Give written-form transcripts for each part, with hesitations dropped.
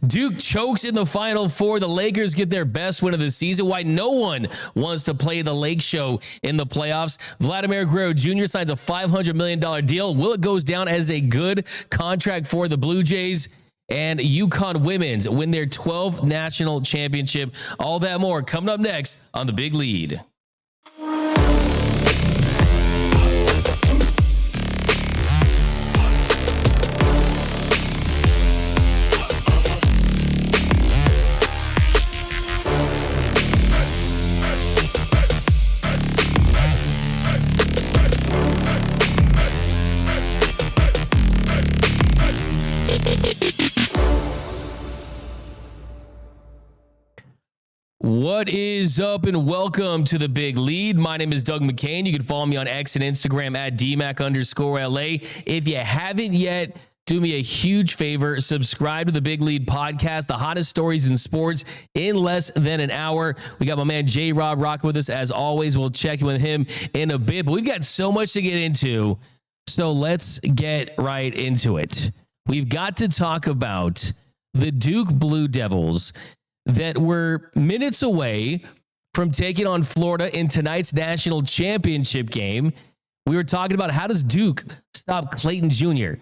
Duke chokes in the Final Four. The Lakers get their best win of the season. Why no one wants to play the Lake Show in the playoffs. Vladimir Guerrero Jr. signs a $500 million deal. Will it goes down as a good contract for the Blue Jays? And UConn women's win their 12th national championship. All that more coming up next on The Big Lead. What is up, and welcome to The Big Lead. My name is Doug McKain. You can follow me on X and Instagram at DMac_LA. If you haven't yet, do me a huge favor. Subscribe to The Big Lead podcast, the hottest stories in sports in less than an hour. We got my man J-Rob rocking with us as always. We'll check in with him in a bit, but we've got so much to get into. So let's get right into it. We've got to talk about the Duke Blue Devils that were minutes away from taking on Florida in tonight's national championship game. We were talking about, how does Duke stop Clayton Jr.?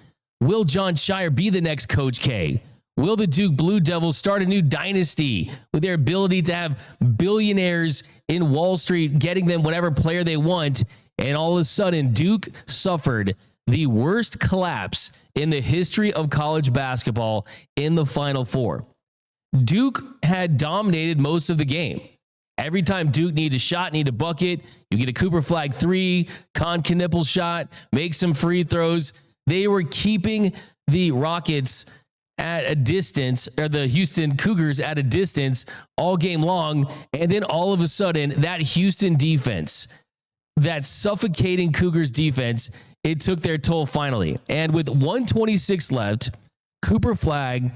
Will John Shire be the next Coach K? Will the Duke Blue Devils start a new dynasty with their ability to have billionaires in Wall Street getting them whatever player they want? And all of a sudden, Duke suffered the worst collapse in the history of college basketball in the Final Four. Duke had dominated most of the game. Every time Duke needed a shot, needed a bucket, you get a Cooper Flag three, Con Knippel shot, make some free throws. They were keeping the Rockets at a distance, or the Houston Cougars at a distance all game long. And then all of a sudden, that Houston defense, that suffocating Cougars defense, it took their toll finally. And with 1:26 left, Cooper Flag,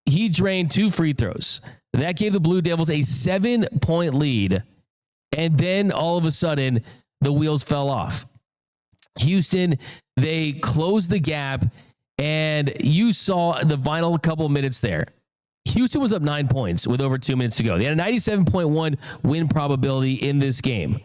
he drained 2 free throws. That gave the Blue Devils a 7-point lead. And then all of a sudden, the wheels fell off. Houston, they closed the gap, and you saw the final couple of minutes there. Houston was up 9 points with over 2 minutes to go. They had a 97.1 win probability in this game.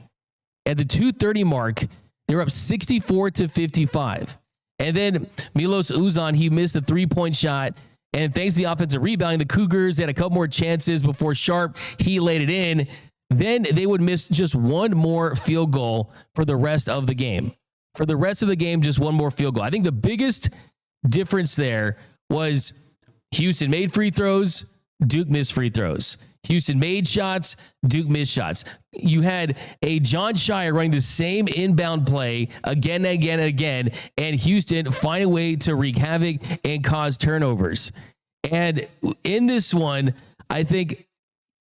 At the 2:30 mark, they were up 64-55. And then Milos Uzan, he missed a 3-point shot. And thanks to the offensive rebounding, the Cougars had a couple more chances before Sharp, he laid it in. Then they would miss just one more field goal for the rest of the game. For the rest of the game, just one more field goal. I think the biggest difference there was Houston made free throws, Duke missed free throws. Houston made shots, Duke missed shots. You had a John Shire running the same inbound play again and again and again, and Houston find a way to wreak havoc and cause turnovers. And in this one, I think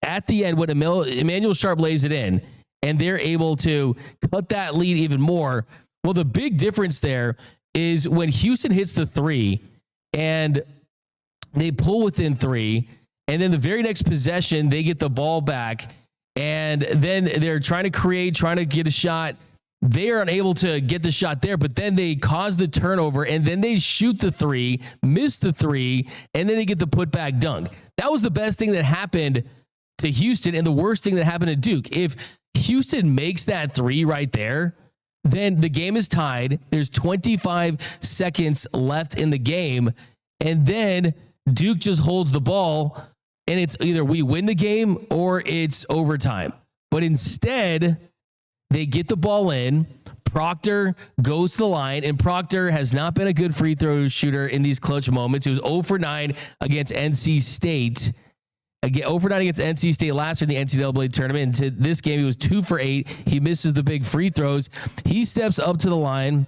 at the end, when Emmanuel Sharp lays it in, and they're able to cut that lead even more, well, the big difference there is when Houston hits the three and they pull within 3, and then the very next possession, they get the ball back, and then they're trying to get a shot. They are unable to get the shot there, but then they cause the turnover, and then they shoot the 3, miss the 3, and then they get the putback dunk. That was the best thing that happened to Houston and the worst thing that happened to Duke. If Houston makes that 3 right there, then the game is tied. There's 25 seconds left in the game, and then Duke just holds the ball, and it's either we win the game or it's overtime. But instead, they get the ball in. Proctor goes to the line, and Proctor has not been a good free throw shooter in these clutch moments. He was 0 for 9 against NC State. Again, 0 for 9 against NC State last year in the NCAA tournament. Into this game, he was 2 for 8. He misses the big free throws. He steps up to the line,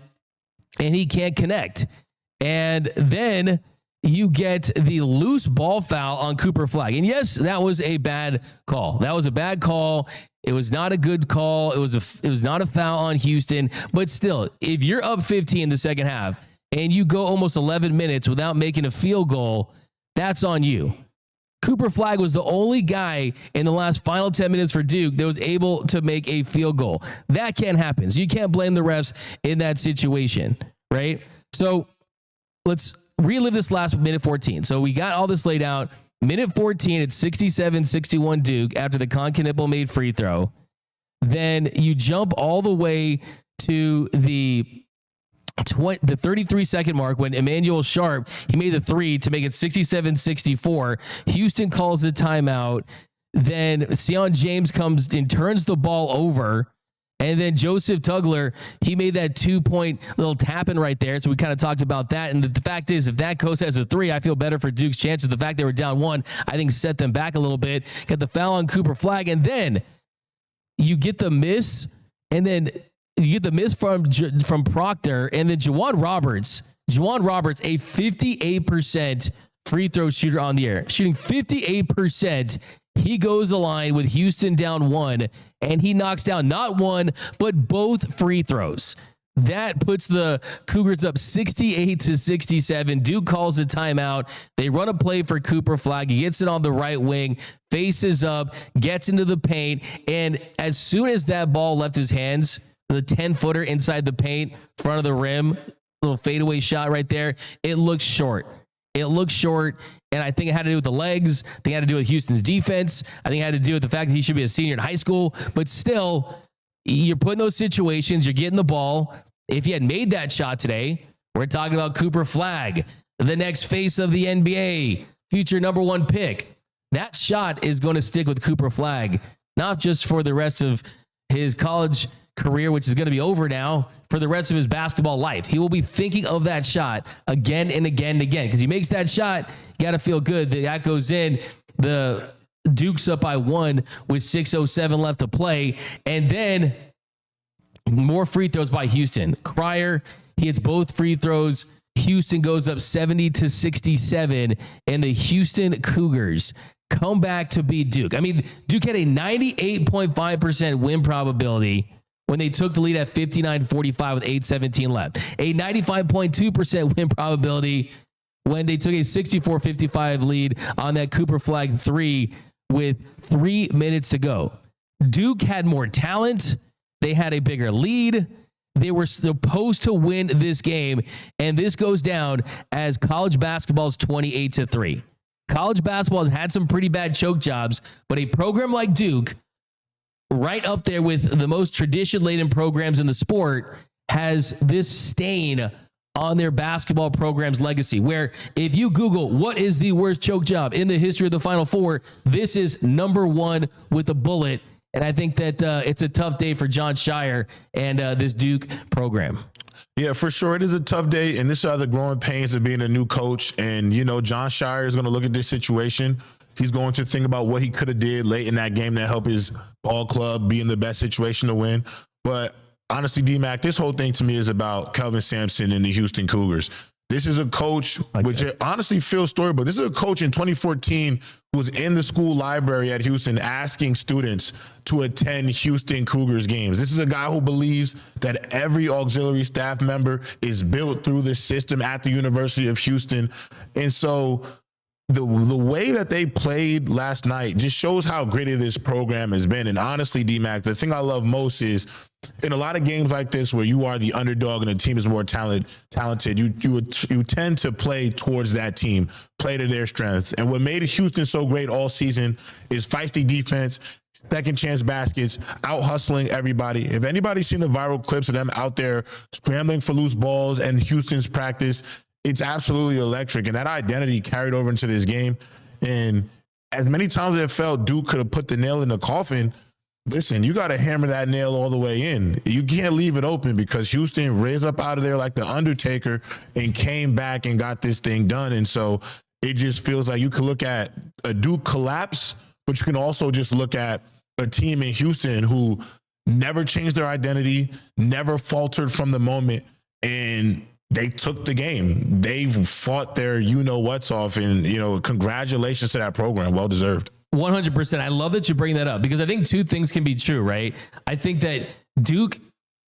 and he can't connect. And then you get the loose ball foul on Cooper Flag. And yes, that was a bad call. That was a bad call. It was not a good call. It was not a foul on Houston. But still, if you're up 15 in the second half and you go almost 11 minutes without making a field goal, that's on you. Cooper Flag was the only guy in the last final 10 minutes for Duke that was able to make a field goal. That can't happen. So you can't blame the refs in that situation, right? So let's relive this last minute 14. So we got all this laid out. Minute 14, it's 67-61 Duke after the Concanibal made free throw. Then you jump all the way to the 33-second mark when Emmanuel Sharp, he made the three to make it 67-64. Houston calls the timeout. Then Sion James comes and turns the ball over. And then Joseph Tugler, he made that 2-point little tapping right there. So we kind of talked about that. And the fact is, if that goes as a three, I feel better for Duke's chances. The fact they were down one, I think set them back a little bit. Got the foul on Cooper Flagg. And then you get the miss. And then you get the miss from Proctor. And then Juwan Roberts, a 58% free throw shooter on the air, shooting 58%. He goes the line with Houston down one, and he knocks down not one, but both free throws. That puts the Cougars up 68-67. Duke calls a timeout. They run a play for Cooper Flagg. He gets it on the right wing, faces up, gets into the paint, and as soon as that ball left his hands, the 10-footer inside the paint, front of the rim, little fadeaway shot right there, it looks short. And I think it had to do with the legs. I think it had to do with Houston's defense. I think it had to do with the fact that he should be a senior in high school. But still, you're put in those situations. You're getting the ball. If he had made that shot today, we're talking about Cooper Flagg, the next face of the NBA, future number one pick. That shot is going to stick with Cooper Flagg, not just for the rest of his college career, which is going to be over now, for the rest of his basketball life. He will be thinking of that shot again and again and again, because he makes that shot. You got to feel good that goes in. The Duke's up by one with 6:07 left to play. And then more free throws by Houston. Cryer, he hits both free throws. Houston goes up 70-67, and the Houston Cougars come back to beat Duke. I mean, Duke had a 98.5% win probability when they took the lead at 59-45 with 8:17 left. A 95.2% win probability when they took a 64-55 lead on that Cooper Flagg three with 3 minutes to go. Duke had more talent. They had a bigger lead. They were supposed to win this game, and this goes down as college basketball's 28-3. College basketball has had some pretty bad choke jobs, but a program like Duke, right up there with the most tradition-laden programs in the sport, has this stain on their basketball program's legacy, where if you Google what is the worst choke job in the history of the Final Four, this is number one with a bullet. And I think that it's a tough day for John Shire and this Duke program. Yeah, for sure. It is a tough day, and this are the growing pains of being a new coach. And, you know, John Shire is going to look at this situation. He's going to think about what he could have did late in that game to help his ball club be in the best situation to win. But honestly, D-Mac, this whole thing to me is about Kelvin Sampson and the Houston Cougars. This is a coach, which honestly feels storybook. This is a coach in 2014 who was in the school library at Houston asking students to attend Houston Cougars games. This is a guy who believes that every auxiliary staff member is built through the system at the University of Houston. And so the way that they played last night just shows how gritty this program has been. And honestly, D-Mac, the thing I love most is in a lot of games like this where you are the underdog and the team is more talented, you tend to play towards that team, play to their strengths. And what made Houston so great all season is feisty defense, second chance baskets, out hustling everybody. If anybody's seen the viral clips of them out there scrambling for loose balls and Houston's practice, it's absolutely electric. And that identity carried over into this game. And as many times as it felt Duke could have put the nail in the coffin, listen, you got to hammer that nail all the way in. You can't leave it open because Houston raised up out of there like the Undertaker and came back and got this thing done. And so it just feels like you can look at a Duke collapse, but you can also just look at a team in Houston who never changed their identity, never faltered from the moment, and they took the game. They've fought their you-know-what's off, and, you know, congratulations to that program. Well-deserved. 100%. I love that you bring that up because I think two things can be true, right? I think that Duke,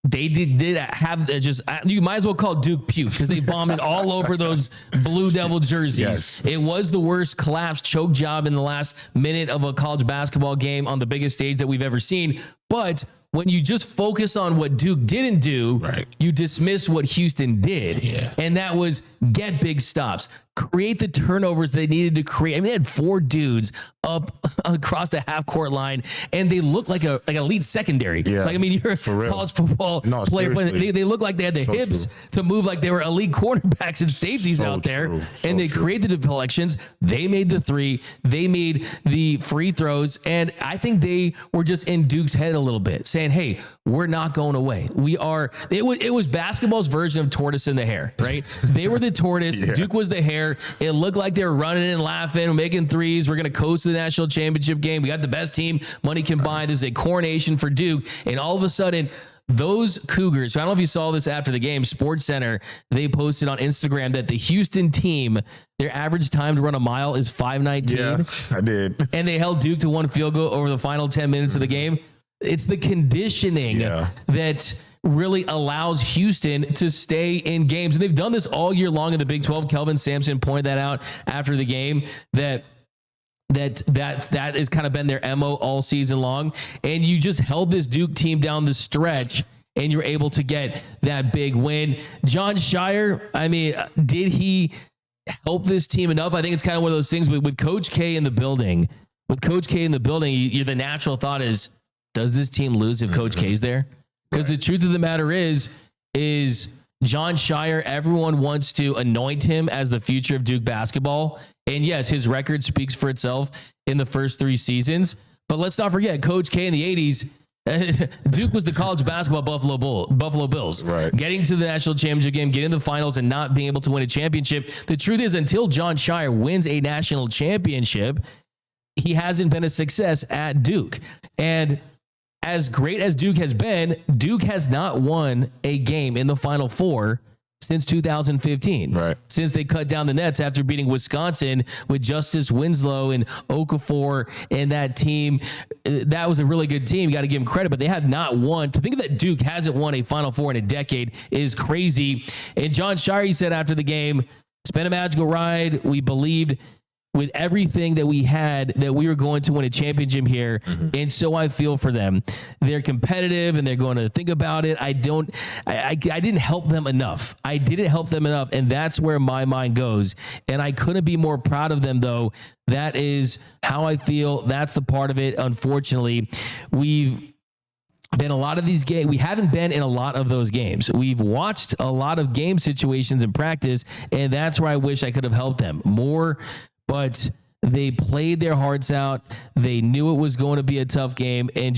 they did have just, you might as well call Duke puke because they bombed it all over those Blue Devil jerseys. Yes. It was the worst collapse choke job in the last minute of a college basketball game on the biggest stage that we've ever seen. But when you just focus on what Duke didn't do, you dismiss what Houston did. Yeah. And that was get big stops, create the turnovers they needed to create. I mean, they had 4 dudes up across the half court line, and they looked like an elite secondary. Yeah. Like, I mean, you're a college football player. They look like they had the hips to move like they were elite cornerbacks and safeties out there. And they created the deflections. They made the 3. They made the free throws. And I think they were just in Duke's head a little bit, saying, hey, we're not going away. We are. It was basketball's version of tortoise and the hare, right? They were the tortoise. Duke was the hare. It looked like they were running and laughing, making threes. We're going to coast to the national championship game. We got the best team money can buy. This is a coronation for Duke. And all of a sudden, those Cougars, I don't know if you saw this after the game, SportsCenter, they posted on Instagram that the Houston team, their average time to run a mile is 5:19. Yeah, I did. And they held Duke to 1 field goal over the final 10 minutes of the game. It's the conditioning that really allows Houston to stay in games. And they've done this all year long in the Big 12. Kelvin Sampson pointed that out after the game, that has kind of been their MO all season long. And you just held this Duke team down the stretch, and you're able to get that big win. Jon Scheyer, I mean, did he help this team enough? I think it's kind of one of those things with Coach K in the building. With Coach K in the building, the natural thought is, does this team lose if Coach K's there? Because the truth of the matter is Jon Scheyer, everyone wants to anoint him as the future of Duke basketball. And yes, his record speaks for itself in the first 3 seasons. But let's not forget, Coach K in the 80s, Duke was the college basketball Buffalo Bills. Right. Getting to the national championship game, getting to the finals, and not being able to win a championship. The truth is, until Jon Scheyer wins a national championship, he hasn't been a success at Duke. And as great as Duke has been, Duke has not won a game in the Final Four since 2015. Right. Since they cut down the nets after beating Wisconsin with Justice Winslow and Okafor and that team. That was a really good team. You got to give them credit, but they have not won. To think that Duke hasn't won a Final Four in a decade is crazy. And Jon Scheyer said after the game, it's been a magical ride. We believed with everything that we had that we were going to win a championship here. And so I feel for them. They're competitive and they're going to think about it. I didn't help them enough. I didn't help them enough. And that's where my mind goes. And I couldn't be more proud of them though. That is how I feel. That's the part of it. Unfortunately, we've been a lot of these games. We haven't been in a lot of those games. We've watched a lot of game situations in practice. And that's where I wish I could have helped them more. But they played their hearts out. They knew it was going to be a tough game, and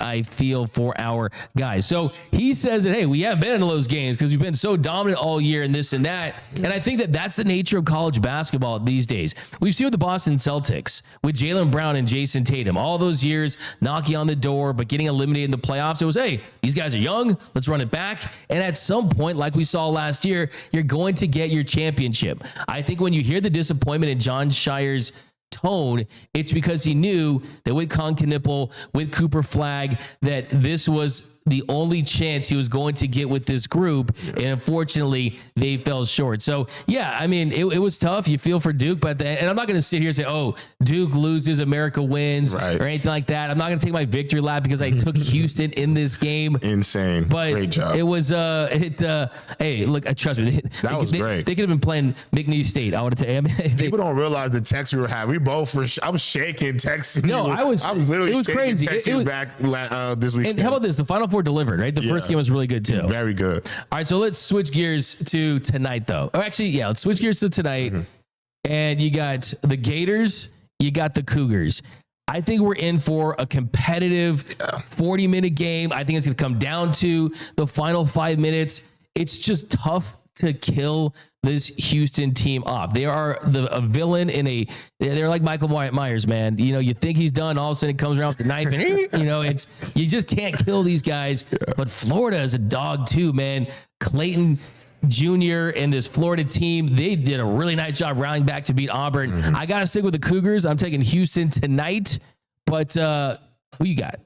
I feel for our guys. So he says that, hey, we haven't been in those games because we've been so dominant all year and this and that. And I think that that's the nature of college basketball these days. We've seen with the Boston Celtics, with Jaylen Brown and Jason Tatum, all those years knocking on the door, but getting eliminated in the playoffs. It was, hey, these guys are young. Let's run it back. And at some point, like we saw last year, you're going to get your championship. I think when you hear the disappointment in Jon Scheyer's tone, it's because he knew that with Con Knipple, with Cooper Flagg, that this was the only chance he was going to get with this group. And unfortunately, they fell short. So, yeah, I mean, it was tough. You feel for Duke, but and I'm not going to sit here and say, oh, Duke loses, America wins, or anything like that. I'm not going to take my victory lap because I took Houston in this game. Insane. But great job. It was, hey, look, trust me. That was great. They could have been playing McNeese State. I would have taken. People don't realize the text we were having. We both were, I was shaking texting. No, I was literally it was shaking, crazy. Texting it was, back this weekend. And how about this? The Final Four delivered, right? The first game was really good too. Very good. All right, so let's switch gears to tonight, though. Or actually, yeah, let's switch gears to tonight. And you got the Gators, you got the Cougars. I think we're in for a competitive 40-minute game. I think it's going to come down to the final 5 minutes. It's just tough to kill this Houston team off. They are a villain they're like Michael Myers, man. You know, you think he's done, all of a sudden it comes around with the knife and, you know, you just can't kill these guys. But Florida is a dog too, man. Clayton Jr. and this Florida team, they did a really nice job rallying back to beat Auburn. I got to stick with the Cougars. I'm taking Houston tonight, but who you got?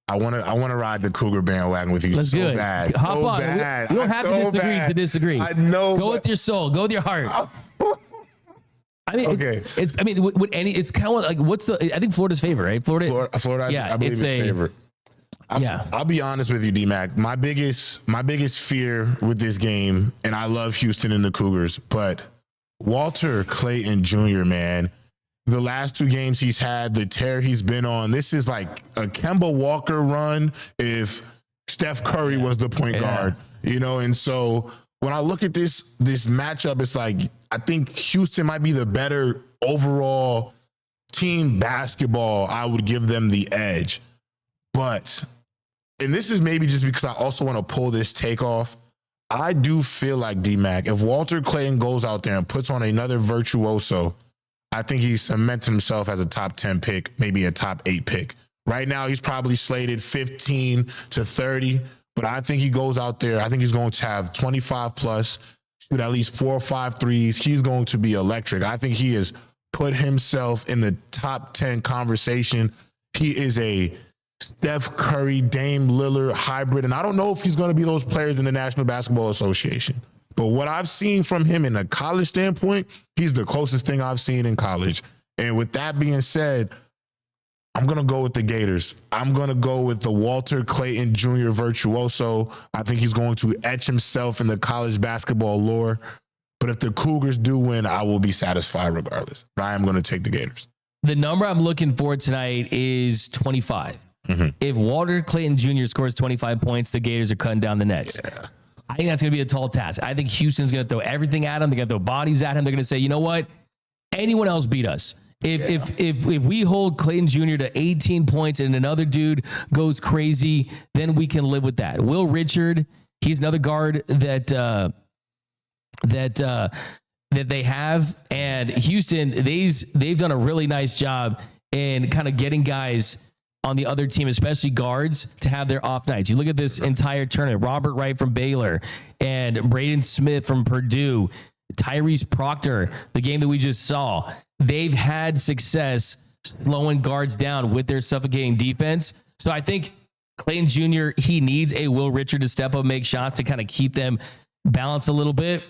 I want to ride the Cougar bandwagon with you. Let's do it. Bad. Hop so on. bad. We don't have to disagree. I know. Go with your soul. Go with your heart. I mean, okay. It's kind of like I think Florida's favorite, right? Florida. Yeah, I believe it's favorite. I'll be honest with you, D-Mac. My biggest fear with this game, and I love Houston and the Cougars, but Walter Clayton Jr., man, the last 2 games he's had, the tear he's been on, this is like a Kemba Walker run if Steph Curry was the point guard, and so when I look at this matchup, it's like I think Houston might be the better overall team basketball. I would give them the edge. But, and this is maybe just because I also want to pull this take off, I do feel like, D-Mac, if Walter Clayton goes out there and puts on another virtuoso, I think he cements himself as a top 10 pick, maybe a top 8 pick. Right now, he's probably slated 15 to 30, but I think he goes out there. I think he's going to have 25 plus, shoot at least 4 or 5 threes. He's going to be electric. I think he has put himself in the top 10 conversation. He is a Steph Curry, Dame Lillard hybrid, and I don't know if he's going to be those players in the National Basketball Association. But what I've seen from him in a college standpoint, he's the closest thing I've seen in college. And with that being said, I'm going to go with the Gators. I'm going to go with the Walter Clayton Jr. virtuoso. I think he's going to etch himself in the college basketball lore. But if the Cougars do win, I will be satisfied regardless. But I am going to take the Gators. The number I'm looking for tonight is 25. Mm-hmm. If Walter Clayton Jr. scores 25 points, the Gators are cutting down the nets. Yeah. I think that's going to be a tall task. I think Houston's going to throw everything at him. They're going to throw bodies at him. They're going to say, you know what? Anyone else beat us. If we hold Clayton Jr. to 18 points and another dude goes crazy, then we can live with that. Will Richard, he's another guard that they have, and Houston, they've done a really nice job in kind of getting guys on the other team, especially guards, to have their off nights. You look at this entire tournament, Robert Wright from Baylor and Braden Smith from Purdue, Tyrese Proctor, the game that we just saw, they've had success slowing guards down with their suffocating defense. So I think Clayton Jr., he needs a Will Richard to step up, make shots to kind of keep them balanced a little bit.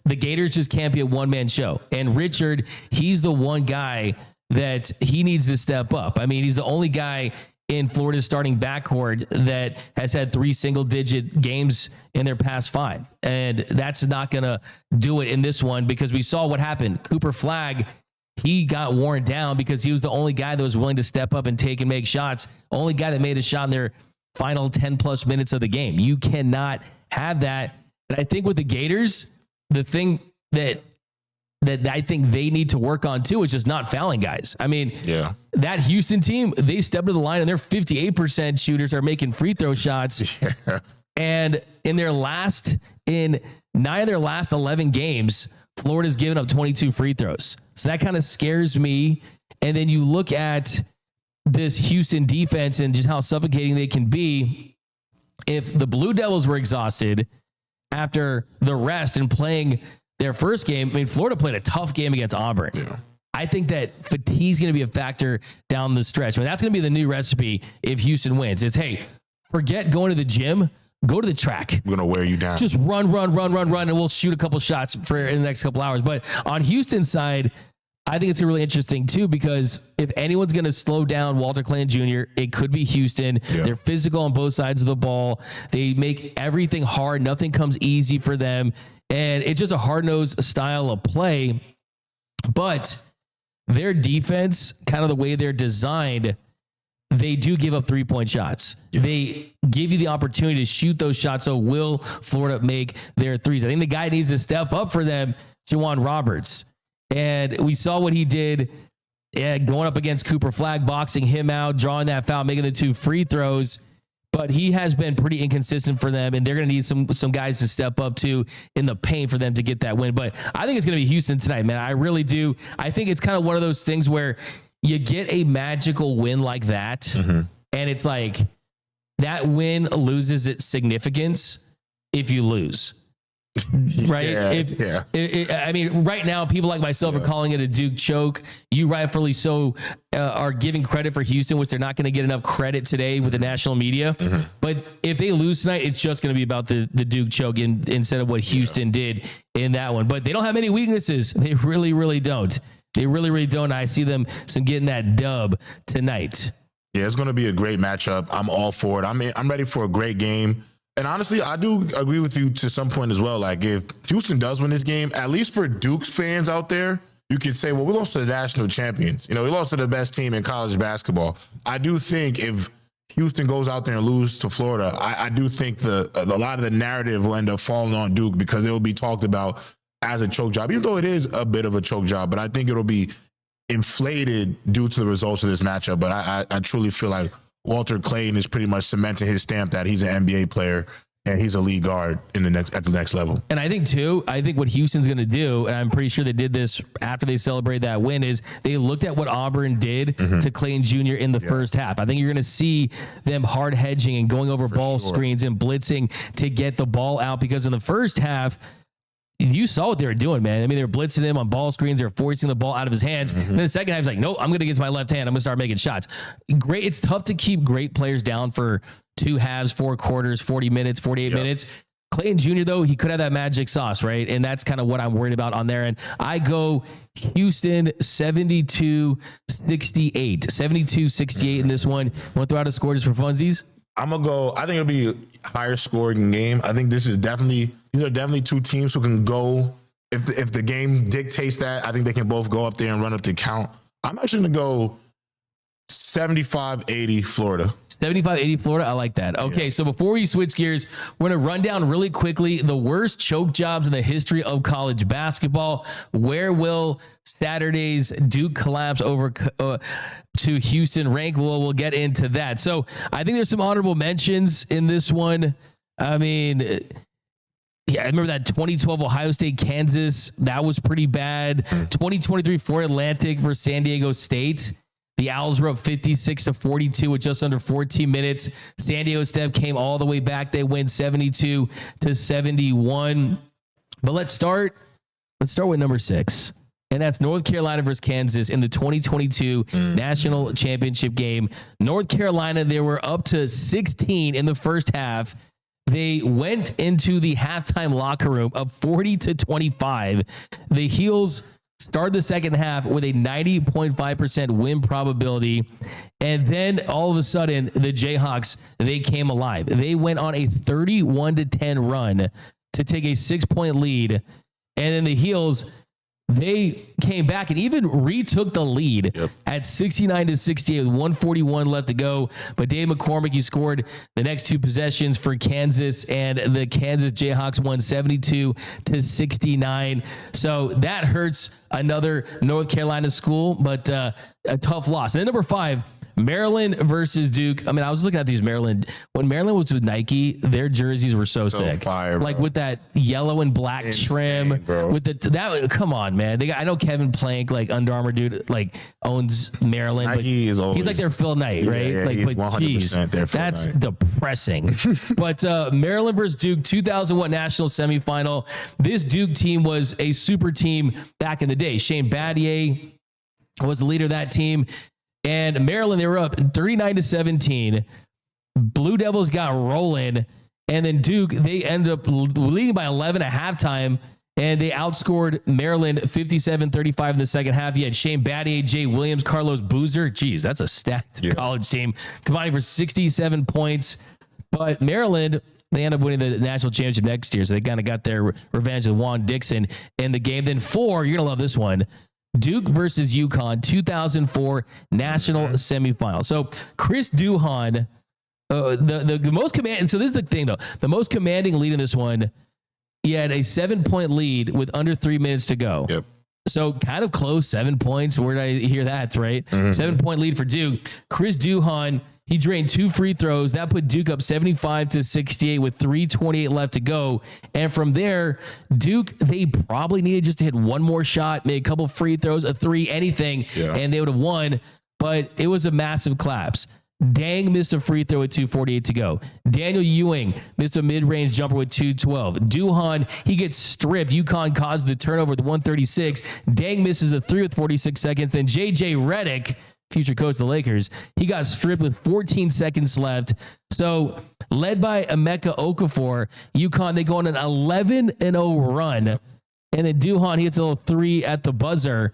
The Gators just can't be a one-man show. And Richard, he's the one guy that he needs to step up. I mean, he's the only guy in Florida's starting backcourt that has had 3 single-digit games in their past 5. And that's not going to do it in this one because we saw what happened. Cooper Flagg, he got worn down because he was the only guy that was willing to step up and take and make shots. Only guy that made a shot in their final 10-plus minutes of the game. You cannot have that. And I think with the Gators, the thing that I think they need to work on too is just not fouling guys. I mean, that Houston team, they step to the line and their 58% shooters are making free throw shots. Yeah. And in 9 of their last 11 games, Florida's given up 22 free throws. So that kind of scares me. And then you look at this Houston defense and just how suffocating they can be. If the Blue Devils were exhausted after the rest and playing their first game, I mean, Florida played a tough game against Auburn. Yeah. I think that fatigue is going to be a factor down the stretch. I mean, that's going to be the new recipe if Houston wins. It's, hey, forget going to the gym, go to the track. We're going to wear you down. Just run, and we'll shoot a couple shots in the next couple hours. But on Houston's side, I think it's really interesting too, because if anyone's going to slow down Walter Clayton Jr., it could be Houston. Yeah. They're physical on both sides of the ball. They make everything hard. Nothing comes easy for them. And it's just a hard-nosed style of play. But their defense, kind of the way they're designed, they do give up 3-point shots. Yeah. They give you the opportunity to shoot those shots. So will Florida make their threes? I think the guy needs to step up for them, Juwan Roberts. And we saw what he did going up against Cooper Flagg, boxing him out, drawing that foul, making the 2 free throws. But he has been pretty inconsistent for them, and they're going to need some guys to step up too in the paint for them to get that win. But I think it's going to be Houston tonight, man. I really do. I think it's kind of one of those things where you get a magical win like that, and it's like that win loses its significance if you lose. Right? I mean, right now, people like myself are calling it a Duke choke. You rightfully so are giving credit for Houston, which they're not going to get enough credit today with the national media. But if they lose tonight, it's just going to be about the Duke choke instead of what Houston did in that one. But they don't have any weaknesses. They really, really don't. They really, really don't. I see them getting that dub tonight. Yeah, it's going to be a great matchup. I'm all for it. I'm ready for a great game. And honestly, I do agree with you to some point as well. Like, if Houston does win this game, at least for Duke's fans out there, you could say, well, we lost to the national champions. We lost to the best team in college basketball. I do think if Houston goes out there and loses to Florida, I do think a lot of the narrative will end up falling on Duke because it will be talked about as a choke job, even though it is a bit of a choke job. But I think it'll be inflated due to the results of this matchup. But I truly feel like Walter Clayton is pretty much cementing his stamp that he's an NBA player and he's a lead guard at the next level. And I think what Houston's going to do, and I'm pretty sure they did this after they celebrated that win, is they looked at what Auburn did to Clayton Jr. in the first half. I think you're going to see them hard hedging and going over ball screens and blitzing to get the ball out, because in the first half, you saw what they were doing, man. I mean, they were blitzing him on ball screens. They were forcing the ball out of his hands. And then the second half, he's like, nope, I'm going to get to my left hand. I'm going to start making shots. Great. It's tough to keep great players down for 2 halves, 4 quarters, 40 minutes, 48 minutes. Clayton Jr., though, he could have that magic sauce, right? And that's kind of what I'm worried about on there. And I go Houston 72-68. 72-68 in this one. Want to throw out a score just for funsies? I'm going to go, I think it'll be a higher scoring game. I think these are definitely 2 teams who can go, if the game dictates that, I think they can both go up there and run up the count. I'm actually going to go 75-80 Florida. 75-80 Florida. I like that. Okay, so before we switch gears, we're going to run down really quickly the worst choke jobs in the history of college basketball. Where will Saturday's Duke collapse over to Houston rank? We'll get into that. So I think there's some honorable mentions in this one. I mean, yeah, I remember that 2012 Ohio State, Kansas. That was pretty bad. 2023 Florida Atlantic versus San Diego State. The Owls were up 56-42 with just under 14 minutes. San Diego State came all the way back. They win 72-71. But let's start with number 6. And that's North Carolina versus Kansas in the 2022 National Championship game. North Carolina, they were up to 16 in the first half. They went into the halftime locker room up 40-25. The Heels started the second half with a 90.5% win probability. And then all of a sudden, the Jayhawks, they came alive. They went on a 31-10 run to take a 6-point lead. And then the Heels, they came back and even retook the lead at 69-68 with 141 left to go. But Dave McCormick, he scored the next 2 possessions for Kansas, and the Kansas Jayhawks won 72-69. So that hurts another North Carolina school, but a tough loss. And then number 5, Maryland versus Duke. I mean, I was looking at these when Maryland was with Nike, their jerseys were so sick. Fire, like with that yellow and black trim, bro. with that. Come on, man. I know Kevin Plank, like Under Armour dude, like owns Maryland. Nike is always, he's like their Phil Knight, right? Yeah, like, he's but 100% geez, their Phil that's Knight. depressing. But Maryland versus Duke, 2001 national semifinal. This Duke team was a super team back in the day. Shane Battier was the leader of that team. And Maryland, they were up 39-17. Blue Devils got rolling. And then Duke, they ended up leading by 11 at halftime. And they outscored Maryland 57-35 in the second half. You had Shane Battier, Jay Williams, Carlos Boozer. Geez, that's a stacked college team. Combining for 67 points. But Maryland, they end up winning the national championship next year. So they kind of got their revenge with Juan Dixon in the game. Then 4, you're going to love this one. Duke versus UConn, 2004 national semifinal. So Chris Duhon, the most commanding. So this is the thing, though. The most commanding lead in this one, he had a 7-point lead with under 3 minutes to go. Yep. So kind of close, 7 points. Where did I hear that, right? 7-point lead for Duke. Chris Duhon, he drained 2 free throws. That put Duke up 75-68 with 3:28 left to go. And from there, Duke, they probably needed just to hit one more shot, make a couple free throws, a 3, anything, and they would have won. But it was a massive collapse. Dang missed a free throw with 2:48 to go. Daniel Ewing missed a mid-range jumper with 2:12. Duhon, he gets stripped. UConn caused the turnover with 136. Dang misses a 3 with 46 seconds. Then J.J. Redick, future coach of the Lakers, he got stripped with 14 seconds left. So led by Emeka Okafor, UConn, they go on an 11-0 run. And then Duhon, he hits a little 3 at the buzzer.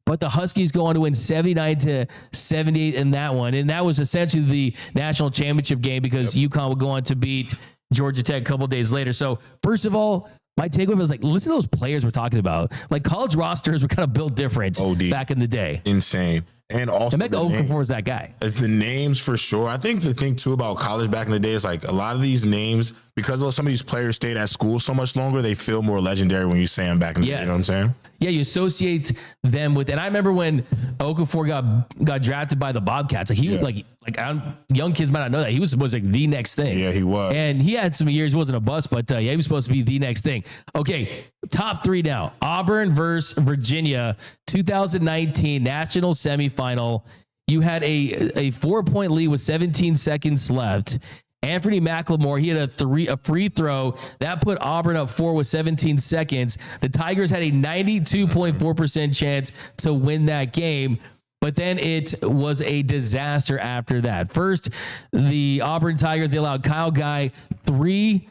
but the Huskies go on to win 79-78 in that one. And that was essentially the national championship game because UConn would go on to beat Georgia Tech a couple of days later. So first of all, my takeaway was like, listen to those players we're talking about. Like college rosters were kind of built different back in the day. Insane. And also, Emeka Okafor was that guy. The names for sure. I think the thing too about college back in the day is like a lot of these names, because some of these players stayed at school so much longer, they feel more legendary when you say them back in the day. You know what I'm saying? Yeah, you associate them with. And I remember when Okafor got drafted by the Bobcats. Like he was like young kids might not know that he was like the next thing. Yeah, he was. And he had some years. He wasn't a bust, but he was supposed to be the next thing. Okay, top three now. Auburn versus Virginia, 2019 national semifinal. You had a 4-point lead with 17 seconds left. Anthony McLemore, he had a free throw that put Auburn up 4 with 17 seconds. The Tigers had a 92.4% chance to win that game, but then it was a disaster after that. First, the Auburn Tigers, they allowed Kyle Guy three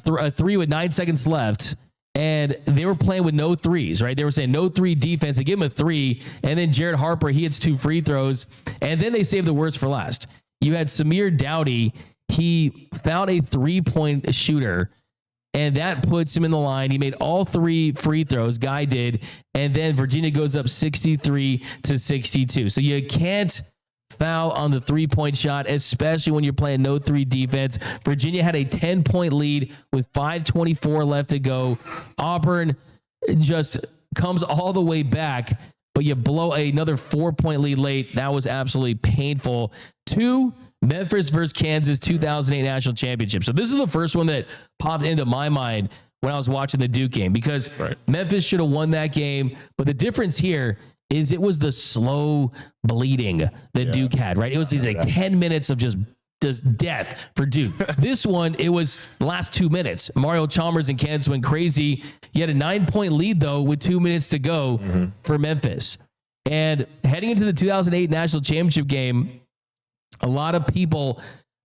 with 9 seconds left. And they were playing with no threes, right? They were saying no three defense. They give him a 3. And then Jared Harper, he hits 2 free throws. And then they saved the worst for last. You had Samir Dowdy. He found a 3-point shooter, and that puts him in the line. He made all 3 free throws. Guy did. And then Virginia goes up 63-62. So you can't foul on the 3-point shot, especially when you're playing no 3 defense. Virginia had a 10-point lead with 5:24 left to go. Auburn just comes all the way back, but you blow another 4-point lead late. That was absolutely painful. 2, Memphis versus Kansas 2008 national championship. So this is the first one that popped into my mind when I was watching the Duke game, because Memphis should have won that game. But the difference here is it was the slow bleeding that Duke had, right? It was these like 10 minutes of just death for Duke. This one, it was the last 2 minutes. Mario Chalmers and Kansas went crazy. You had a 9-point lead though with 2 minutes to go for Memphis. And heading into the 2008 national championship game, a lot of people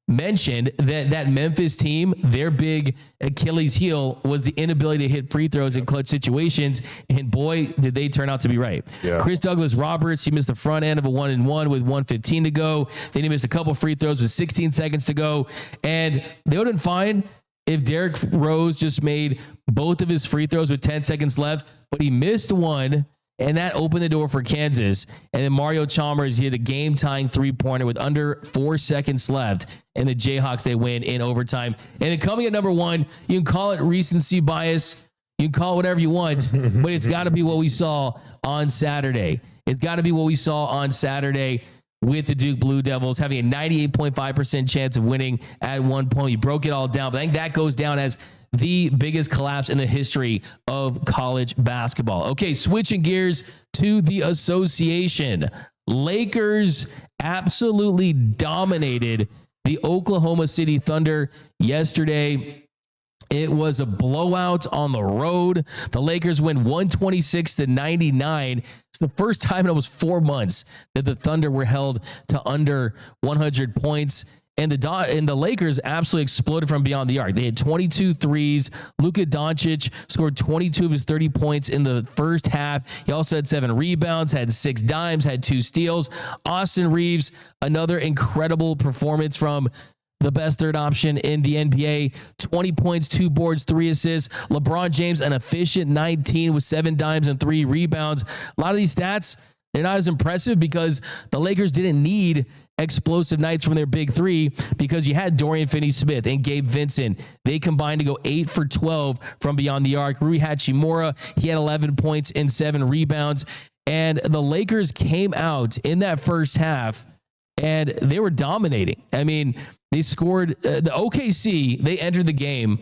mentioned that Memphis team, their big Achilles heel was the inability to hit free throws in clutch situations. And boy, did they turn out to be right. Yeah. Chris Douglas Roberts, he missed the front end of a 1-and-1 with 1:15 to go. Then he missed a couple free throws with 16 seconds to go. And they would have been fine if Derrick Rose just made both of his free throws with 10 seconds left, but he missed one. And that opened the door for Kansas. And then Mario Chalmers, he had a game-tying 3-pointer with under 4 seconds left. And the Jayhawks, they win in overtime. And then coming at number 1, you can call it recency bias. You can call it whatever you want, but it's got to be what we saw on Saturday. It's got to be what we saw on Saturday with the Duke Blue Devils having a 98.5% chance of winning at one point. You broke it all down, but I think that goes down as the biggest collapse in the history of college basketball. Okay, switching gears to the association. Lakers absolutely dominated the Oklahoma City Thunder yesterday. It was a blowout on the road. The Lakers win 126-99. It's the first time in almost 4 months that the Thunder were held to under 100 points. And the Lakers absolutely exploded from beyond the arc. They had 22 threes. Luka Doncic scored 22 of his 30 points in the first half. He also had 7 rebounds, had 6 dimes, had 2 steals. Austin Reeves, another incredible performance from the best third option in the NBA. 20 points, 2 boards, 3 assists. LeBron James, an efficient 19 with 7 dimes and 3 rebounds. A lot of these stats, they're not as impressive because the Lakers didn't need explosive nights from their big 3 because you had Dorian Finney-Smith and Gabe Vincent. They combined to go 8 for 12 from beyond the arc. Rui Hachimura, he had 11 points and 7 rebounds. And the Lakers came out in that first half and they were dominating. I mean, they scored the OKC. They entered the game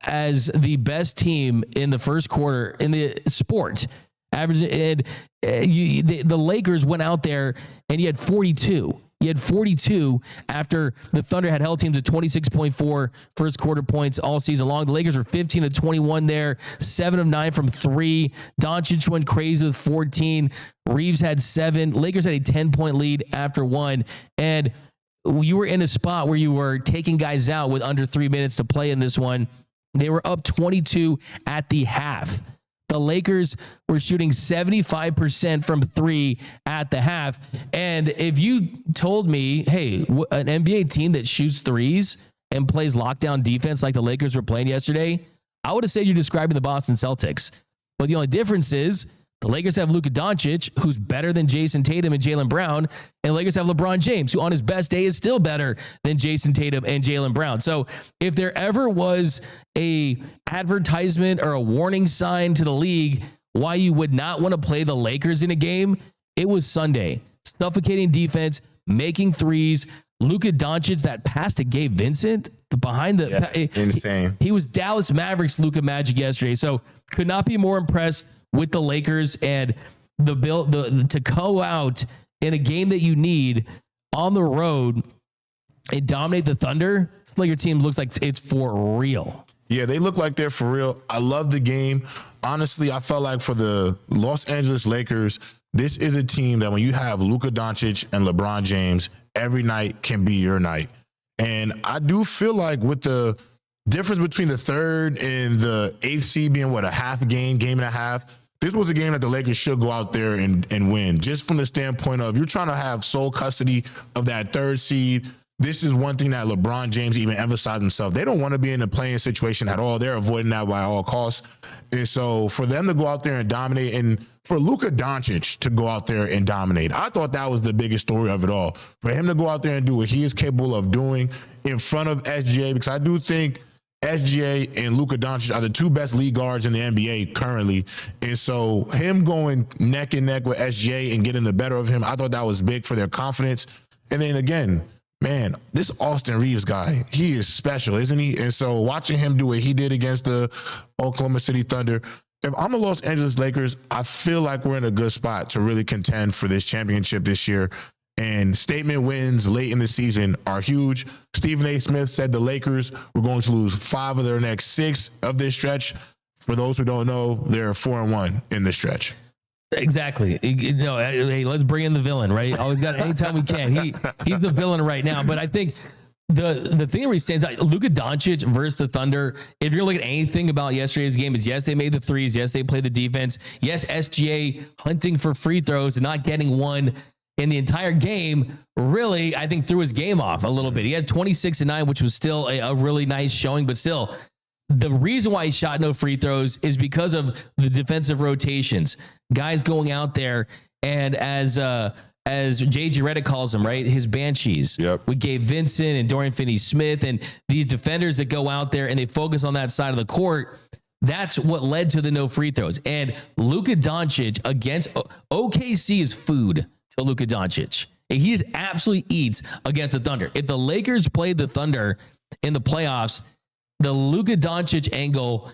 as the best team in the first quarter in the sport. Average, and the Lakers went out there and you had 42. You had 42 after the Thunder had held teams at 26.4 first quarter points all season long. The Lakers were 15 of 21 there, 7 of 9 from 3. Doncic went crazy with 14. Reeves had 7. Lakers had a 10-point lead after 1. And you were in a spot where you were taking guys out with under 3 minutes to play in this one. They were up 22 at the half. The Lakers were shooting 75% from three at the half. And if you told me, hey, an NBA team that shoots threes and plays lockdown defense like the Lakers were playing yesterday, I would have said you're describing the Boston Celtics. But the only difference is the Lakers have Luka Doncic, who's better than Jason Tatum and Jaylen Brown, and the Lakers have LeBron James, who on his best day is still better than Jason Tatum and Jaylen Brown. So if there ever was a advertisement or a warning sign to the league why you would not want to play the Lakers in a game, it was Sunday. Suffocating defense, making threes. Luka Doncic, that pass to Gabe Vincent behind the insane. He was Dallas Mavericks Luka Magic yesterday. So could not be more impressed with the Lakers and to go out in a game that you need on the road and dominate the Thunder. This Laker team looks like it's for real. Yeah, they look like they're for real. I love the game. Honestly, I felt like for the Los Angeles Lakers, this is a team that when you have Luka Doncic and LeBron James, every night can be your night. And I do feel like with the difference between the third and the eighth seed being a half game and a half, this was a game that the Lakers should go out there and win. Just from the standpoint of you're trying to have sole custody of that third seed. This is one thing that LeBron James even emphasized himself. They don't want to be in a playing situation at all. They're avoiding that by all costs. And so for them to go out there and dominate, and for Luka Doncic to go out there and dominate, I thought that was the biggest story of it all. For him to go out there and do what he is capable of doing in front of SGA, because I do think SGA and Luka Doncic are the two best league guards in the NBA currently. And so him going neck and neck with SGA and getting the better of him, I thought that was big for their confidence. And then again, man, this Austin Reeves guy, he is special, isn't he? And so watching him do what he did against the Oklahoma City Thunder, if I'm the Los Angeles Lakers, I feel like we're in a good spot to really contend for this championship this year. And statement wins late in the season are huge. Stephen A. Smith said the Lakers were going to lose 5 of their next 6 of this stretch. For those who don't know, they're 4-1 in this stretch. Exactly. Hey, let's bring in the villain, right? Always got anytime we can. He's the villain right now. But I think the thing where he stands out, Luka Doncic versus the Thunder, if you're looking at anything about yesterday's game, is yes, they made the threes. Yes, they played the defense. Yes, SGA hunting for free throws and not getting one in the entire game, really, I think threw his game off a little bit. He had 26-9, which was still a really nice showing, but still, the reason why he shot no free throws is because of the defensive rotations. Guys going out there, and as J.J. Redick calls them, right, his banshees. Yep. We gave Vincent and Dorian Finney-Smith and these defenders that go out there and they focus on that side of the court. That's what led to the no free throws. And Luka Doncic against OKC is food to Luka Doncic. He just absolutely eats against the Thunder. If the Lakers played the Thunder in the playoffs, the Luka Doncic angle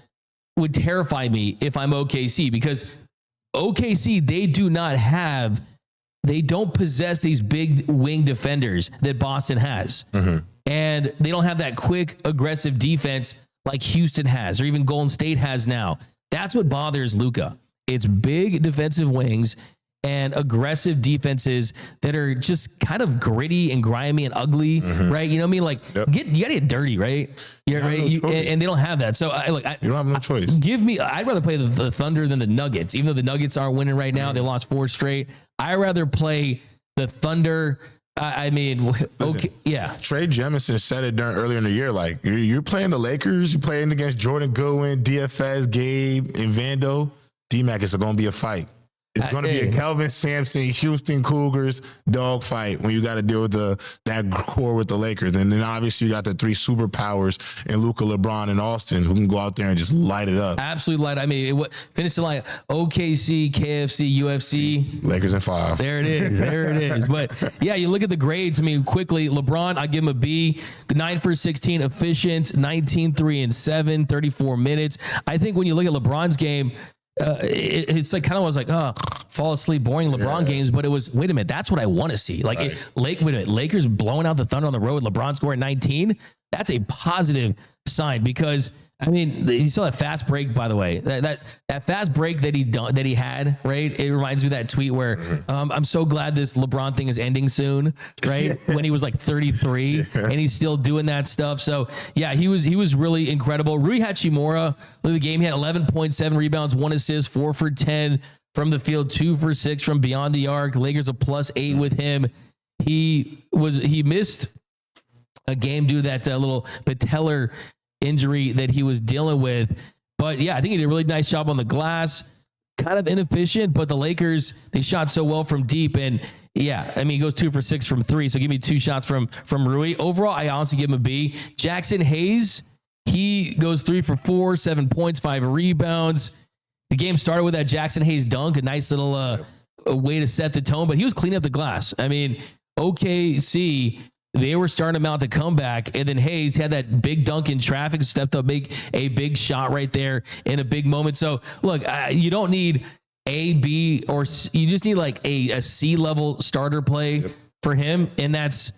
would terrify me if I'm OKC, because OKC, they don't possess these big wing defenders that Boston has. Mm-hmm. And they don't have that quick, aggressive defense like Houston has, or even Golden State has now. That's what bothers Luka. It's big defensive wings and aggressive defenses that are just kind of gritty and grimy and ugly, right? You know what I mean? Like, you gotta get dirty, right? Yeah, right. And they don't have that. So you don't have no choice. I'd rather play the Thunder than the Nuggets, even though the Nuggets aren't winning right now. They lost 4 straight. I'd rather play the Thunder. Okay, yeah. Trey Jemison said it earlier in the year. Like, you're playing the Lakers, you're playing against Jordan Goodwin, DFS, Gabe, and Vando. D-Mac, it's going to be a fight. It's going to be a Kelvin Sampson, Houston Cougars dogfight when you got to deal with that core with the Lakers. And then obviously you got the 3 superpowers in Luka, LeBron, and Austin who can go out there and just light it up. Absolutely light. I mean, finish the line. OKC, KFC, UFC. Lakers in 5. There it is. There it is. But yeah, you look at the grades. I mean, quickly, LeBron, I give him a B. 9 for 16, efficient, 19, 3 and 7, 34 minutes. I think when you look at LeBron's game, it's like kind of was like, fall asleep, boring LeBron games, but it was, wait a minute, that's what I want to see. Like, wait a minute, Lakers blowing out the Thunder on the road, LeBron scoring 19. That's a positive sign, because I mean, you saw that fast break, by the way. That fast break that he had, right? It reminds me of that tweet where I'm so glad this LeBron thing is ending soon, right? When he was like 33 and he's still doing that stuff. So yeah, he was really incredible. Rui Hachimura, look at the game. He had 11.7 rebounds, 1 assist, 4 for 10 from the field, 2 for 6 from beyond the arc. Lakers a +8 with him. He missed a game due to that little patellar injury that he was dealing with. But yeah, I think he did a really nice job on the glass. Kind of inefficient, but the Lakers, they shot so well from deep. And yeah, I mean, he goes 2 for 6 from 3. So give me 2 shots from Rui. Overall, I honestly give him a B. Jackson Hayes, he goes 3 for 4, 7 points, 5 rebounds. The game started with that Jackson Hayes dunk, a nice little a way to set the tone, but he was cleaning up the glass. I mean, OKC, they were starting to mount a comeback, and then Hayes had that big dunk in traffic, stepped up, make a big shot right there in a big moment. So, look, you don't need A, B, or C. You just need like a C-level starter play for him, and that's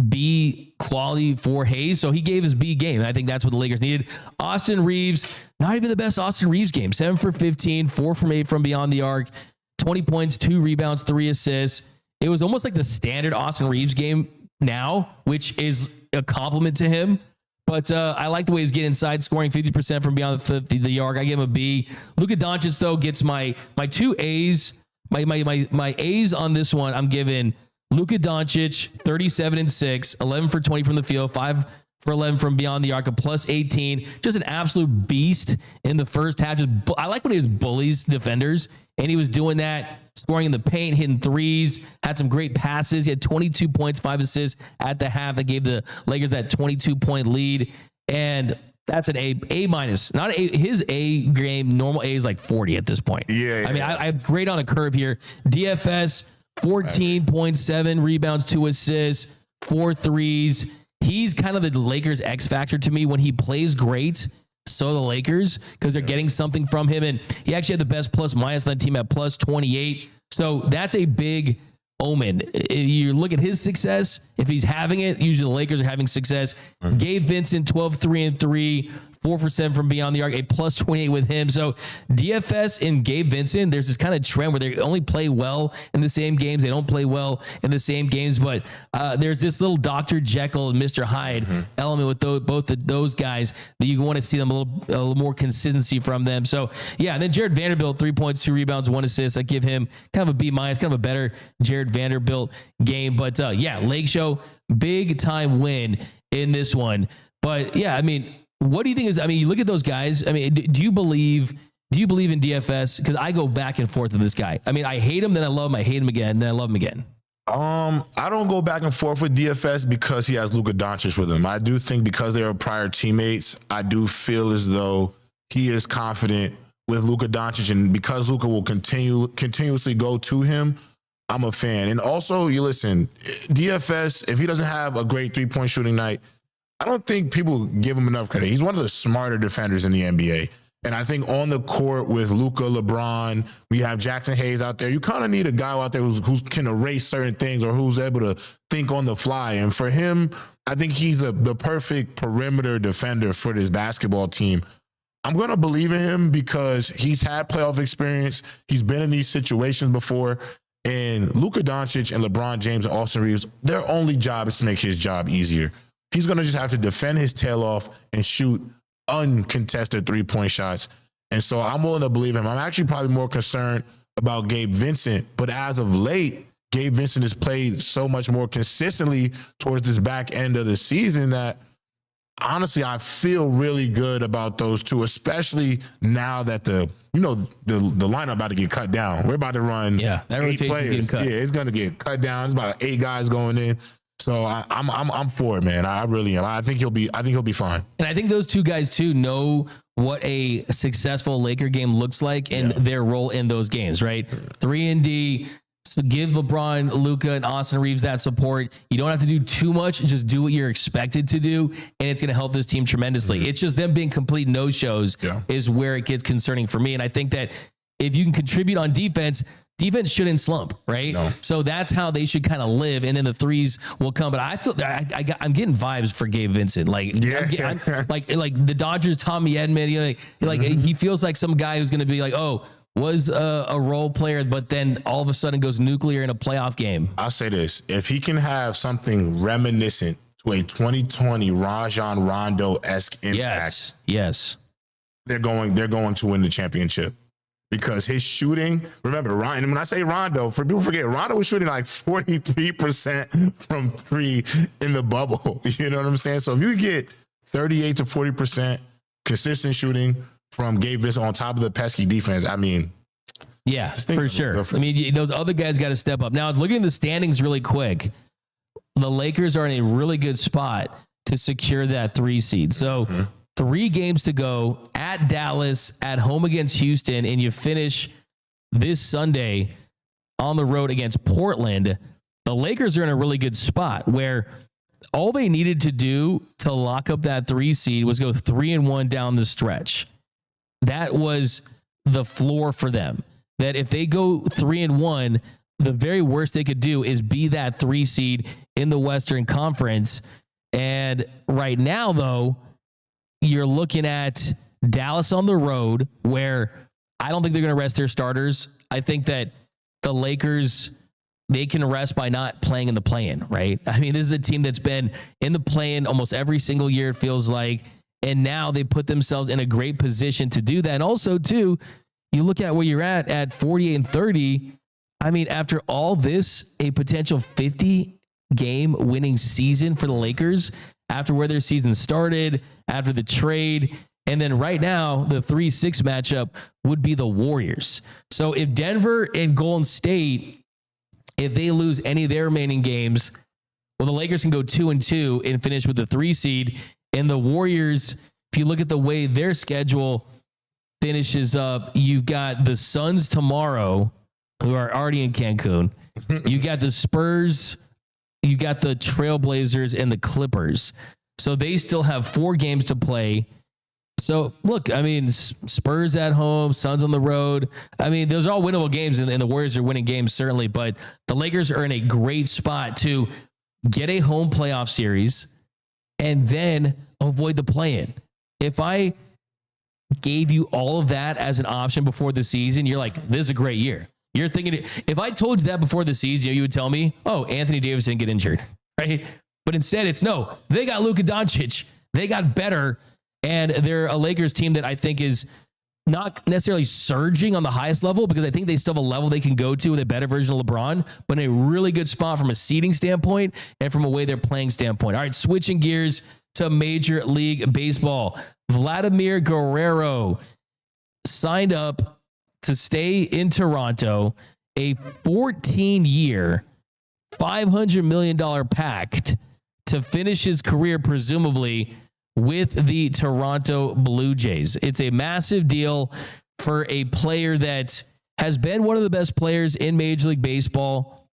B quality for Hayes. So he gave his B game, and I think that's what the Lakers needed. Austin Reeves, not even the best Austin Reeves game. 7 for 15, 4 from 8 from beyond the arc, 20 points, 2 rebounds, 3 assists. It was almost like the standard Austin Reeves game now, which is a compliment to him. But I like the way he's getting inside, scoring 50% from beyond the arc. I give him a B. Luka Doncic, though, gets my 2 A's. My A's on this one, I'm giving Luka Doncic 37 and 6, 11 for 20 from the field, 5 for 11 from beyond the arc, a +18. Just an absolute beast in the first half. I like when he was bullies defenders, and he was doing that, scoring in the paint, hitting threes, had some great passes. He had 22 points, 5 assists at the half that gave the Lakers that 22-point lead. And that's an A minus. Not A. His A game, normal A is like 40 at this point. Yeah. I mean, I'm great on a curve here. DFS, 14.7 rebounds, 2 assists, 4 threes. He's kind of the Lakers X factor to me. When he plays great, so the Lakers, because they're getting something from him. And he actually had the best plus-minus on the team at +28. So that's a big omen. If you look at his success, if he's having it, usually the Lakers are having success. Gabe Vincent, 12, 3 and 3, 4 for 7 from beyond the arc, a +28 with him. So DFS and Gabe Vincent, there's this kind of trend where they only play well in the same games. They don't play well in the same games, but there's this little Dr. Jekyll and Mr. Hyde element with both of those guys that you want to see them a little more consistency from them. So yeah, and then Jared Vanderbilt, 3 points, 2 rebounds, 1 assist. I give him kind of a B minus, kind of a better Jared Vanderbilt game. But yeah, Lake Show, big time win in this one. But yeah, I mean, what do you think is, I mean, you look at those guys. I mean, do you believe in DFS? Because I go back and forth with this guy. I mean, I hate him, then I love him. I hate him again, then I love him again. I don't go back and forth with DFS because he has Luka Doncic with him. I do think because they are prior teammates, I do feel as though he is confident with Luka Doncic, and because Luka will continuously go to him, I'm a fan. And also, you listen, DFS, if he doesn't have a great 3-point shooting night, I don't think people give him enough credit. He's one of the smarter defenders in the NBA. And I think on the court with Luka, LeBron, we have Jackson Hayes out there. You kind of need a guy out there who can erase certain things or who's able to think on the fly. And for him, I think he's the perfect perimeter defender for this basketball team. I'm going to believe in him because he's had playoff experience. He's been in these situations before. And Luka Doncic and LeBron James and Austin Reeves, their only job is to make his job easier. He's going to just have to defend his tail off and shoot uncontested 3-point shots. And so I'm willing to believe him. I'm actually probably more concerned about Gabe Vincent. But as of late, Gabe Vincent has played so much more consistently towards this back end of the season that honestly, I feel really good about those two, especially now that the lineup about to get cut down. We're about to run 8 players. Yeah, it's going to get cut down. It's about 8 guys going in. So I'm for it, man. I really am. I think he'll be fine. And I think those two guys too know what a successful Laker game looks like and their role in those games, right? 3-and-D. So give LeBron, Luka, and Austin Reeves that support. You don't have to do too much. Just do what you're expected to do, and it's going to help this team tremendously. It's just them being complete no-shows is where it gets concerning for me. And I think that if you can contribute on defense, defense shouldn't slump, right? No. So that's how they should kind of live, and then the threes will come. But I feel I'm getting vibes for Gabe Vincent, like I'm like the Dodgers, Tommy Edman, you know, like he feels like some guy who's going to be like, oh, was a role player, but then all of a sudden goes nuclear in a playoff game. I'll say this: if he can have something reminiscent to a 2020 Rajon Rondo-esque impact, yes, they're going to win the championship. Because his shooting, remember, Ryan, when I say Rondo, for people forget, Rondo was shooting like 43% from three in the bubble. You know what I'm saying? So if you get 38 to 40% consistent shooting from Gabe Vincent on top of the pesky defense, I mean, yeah, for sure. I mean, those other guys got to step up. Now, looking at the standings really quick, the Lakers are in a really good spot to secure that 3 seed. So 3 games to go at Dallas, at home against Houston, and you finish this Sunday on the road against Portland. The Lakers are in a really good spot where all they needed to do to lock up that 3 seed was go 3-1 down the stretch. That was the floor for them. That if they go 3-1, the very worst they could do is be that 3 seed in the Western Conference. And right now, though, you're looking at Dallas on the road, where I don't think they're going to rest their starters. I think that the Lakers, they can rest by not playing in the play-in, right? I mean, this is a team that's been in the play-in almost every single year, it feels like, and now they put themselves in a great position to do that. And also, too, you look at where you're at 48-30. I mean, after all this, a potential 50-game winning season for the Lakers, after where their season started, after the trade, and then right now, the 3-6 matchup would be the Warriors. So if Denver and Golden State, if they lose any of their remaining games, well, the Lakers can go 2-2 and finish with the 3 seed. And the Warriors, if you look at the way their schedule finishes up, you've got the Suns tomorrow, who are already in Cancun. You got the Spurs, you got the Trailblazers and the Clippers. So they still have 4 games to play. So look, I mean, Spurs at home, Suns on the road. I mean, those are all winnable games, and the Warriors are winning games, certainly. But the Lakers are in a great spot to get a home playoff series and then avoid the play-in. If I gave you all of that as an option before the season, you're like, this is a great year. You're thinking, if I told you that before the season, you would tell me, oh, Anthony Davis didn't get injured, right? But instead it's no, they got Luka Doncic. They got better, and they're a Lakers team that I think is not necessarily surging on the highest level, because I think they still have a level they can go to with a better version of LeBron, but in a really good spot from a seeding standpoint and from a way they're playing standpoint. All right, switching gears to Major League Baseball. Vladimir Guerrero signed up to stay in Toronto, a 14-year, $500 million pact to finish his career, presumably, with the Toronto Blue Jays. It's a massive deal for a player that has been one of the best players in Major League Baseball.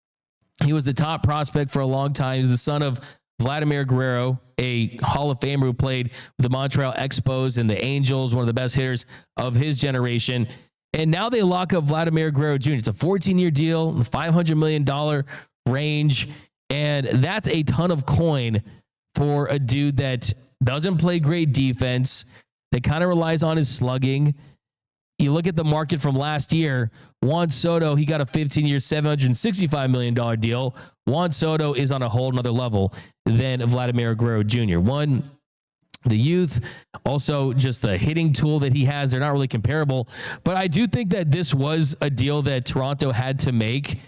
He was the top prospect for a long time. He's the son of Vladimir Guerrero, a Hall of Famer who played with the Montreal Expos and the Angels, one of the best hitters of his generation. And now they lock up Vladimir Guerrero Jr. It's a 14-year deal, $500 million range. And that's a ton of coin for a dude that doesn't play great defense, that kind of relies on his slugging. You look at the market from last year, Juan Soto, he got a 15-year, $765 million deal. Juan Soto is on a whole nother level than Vladimir Guerrero Jr. One, the youth, also just the hitting tool that he has, they're not really comparable. But I do think that this was a deal that Toronto had to make.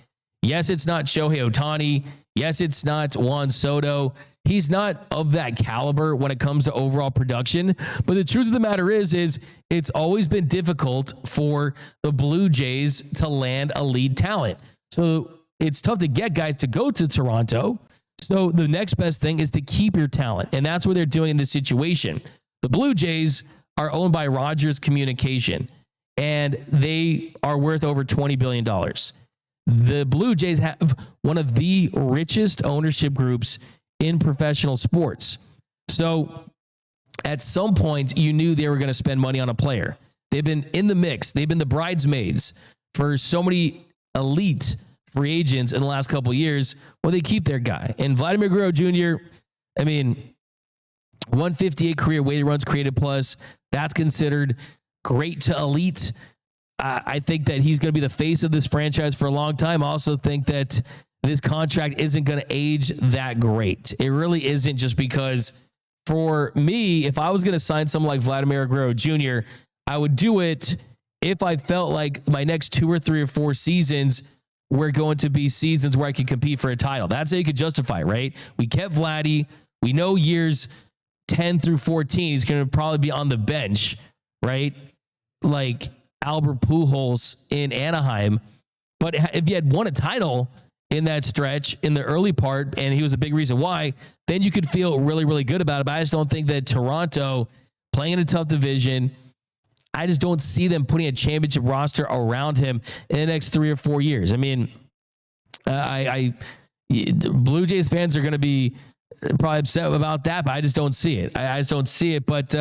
Yes, it's not Shohei Ohtani. Yes, it's not Juan Soto. He's not of that caliber when it comes to overall production. But the truth of the matter is it's always been difficult for the Blue Jays to land elite talent. So it's tough to get guys to go to Toronto. So the next best thing is to keep your talent. And that's what they're doing in this situation. The Blue Jays are owned by Rogers Communication, and they are worth over $20 billion. The Blue Jays have one of the richest ownership groups in professional sports. So at some point, you knew they were going to spend money on a player. They've been in the mix. They've been the bridesmaids for so many elite free agents in the last couple of years, well, they keep their guy. And Vladimir Guerrero Jr., I mean, 158 career weighted runs created plus, that's considered great to elite. I think that he's going to be the face of this franchise for a long time. I also think that this contract isn't going to age that great. It really isn't, just because for me, if I was going to sign someone like Vladimir Guerrero Jr., I would do it if I felt like my next 2 or 3 or 4 seasons were going to be seasons where I could compete for a title. That's how you could justify, right? We kept Vladdy. We know years 10 through 14, he's going to probably be on the bench, right? Like Albert Pujols in Anaheim. But if you had won a title in that stretch in the early part, and he was a big reason why, then you could feel really, really good about it. But I just don't think that Toronto, playing in a tough division, I just don't see them putting a championship roster around him in the next 3 or 4 years. I mean, Blue Jays fans are going to be probably upset about that, but I just don't see it. I just don't see it. But